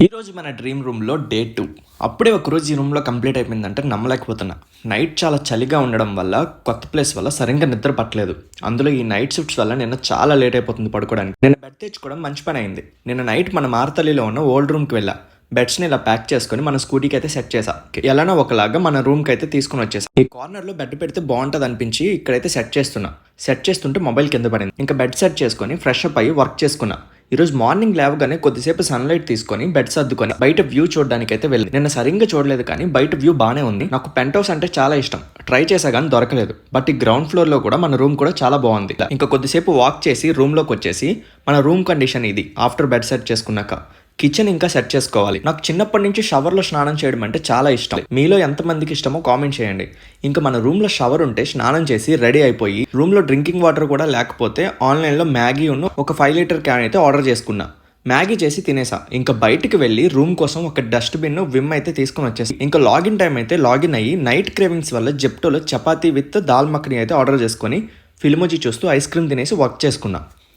ఈరోజు మన డ్రీమ్ రూమ్లో డే 2. అప్పుడే ఒకరోజు ఈ రూమ్లో కంప్లీట్ అయిపోయిందంటే నమ్మలేకపోతున్నా. నైట్ చాలా చలిగా ఉండడం వల్ల కొత్త ప్లేస్ వల్ల సరిగ్గా నిద్ర పట్టలేదు. అందులో ఈ నైట్ షిఫ్ట్స్ వల్ల నిన్న చాలా లేట్ అయిపోతుంది పడుకోవడానికి. నేను బెడ్ తెచ్చుకోవడం మంచి పని అయింది. నిన్న నైట్ మన మార్తల్లిలో ఉన్న ఓల్డ్ రూమ్కి వెళ్ళా. బెడ్స్ని ఇలా ప్యాక్ చేసుకొని మన స్కూటీకి అయితే సెట్ చేసా. ఎలానో ఒకలాగా మన రూమ్కి అయితే తీసుకుని వచ్చేసా. ఈ కార్నర్లో బెడ్ పెడితే బాగుంటుంది అనిపించి ఇక్కడైతే సెట్ చేస్తున్నా. సెట్ చేస్తుంటే మొబైల్ కింద పడింది. ఇంకా బెడ్ సెట్ చేసుకొని ఫ్రెష్ అప్ అయ్యి వర్క్ చేసుకున్నా. ఈరోజు మార్నింగ్ లేవగానే కొద్దిసేపు సన్లైట్ తీసుకొని బెడ్ సర్దుకొని బయట వ్యూ చూడడానికి అయితే వెళ్ళి నిన్న సరిగ్గా చూడలేదు కానీ బయట వ్యూ బాగానే ఉంది. నాకు పెంట్ హౌస్ అంటే చాలా ఇష్టం. ట్రై చేసా కానీ దొరకలేదు. బట్ ఈ గ్రౌండ్ ఫ్లోర్ లో కూడా మన రూమ్ కూడా చాలా బాగుంది. ఇంకా కొద్దిసేపు వాక్ చేసి రూమ్ లోకి వచ్చేసి మన రూమ్ కండిషన్ ఇది ఆఫ్టర్ బెడ్ సెట్ చేసుకున్నాక కిచెన్ ఇంకా సెట్ చేసుకోవాలి. నాకు చిన్నప్పటి నుంచి షవర్లో స్నానం చేయడం అంటే చాలా ఇష్టం. మీలో ఎంతమందికి ఇష్టమో కామెంట్ చేయండి. ఇంకా మన రూమ్లో షవర్ ఉంటే స్నానం చేసి రెడీ అయిపోయి రూమ్లో డ్రింకింగ్ వాటర్ కూడా లేకపోతే ఆన్లైన్లో మ్యాగీ ఉన్న ఒక 5 లీటర్ క్యాన్ అయితే ఆర్డర్ చేసుకున్నా. మ్యాగీ చేసి తినేసా. ఇంకా బయటికి వెళ్ళి రూమ్ కోసం ఒక డస్ట్బిన్ విమ్ అయితే తీసుకుని వచ్చేసి ఇంకా లాగిన్ టైం అయితే లాగిన్ అయ్యి నైట్ క్రేవింగ్స్ వల్ల జెప్టోలో చపాతీ విత్ దాల్ మఖని అయితే ఆర్డర్ చేసుకొని ఫిల్మోజీ చూస్తూ ఐస్ క్రీమ్ తినేసి వర్క్ చేసుకున్నా.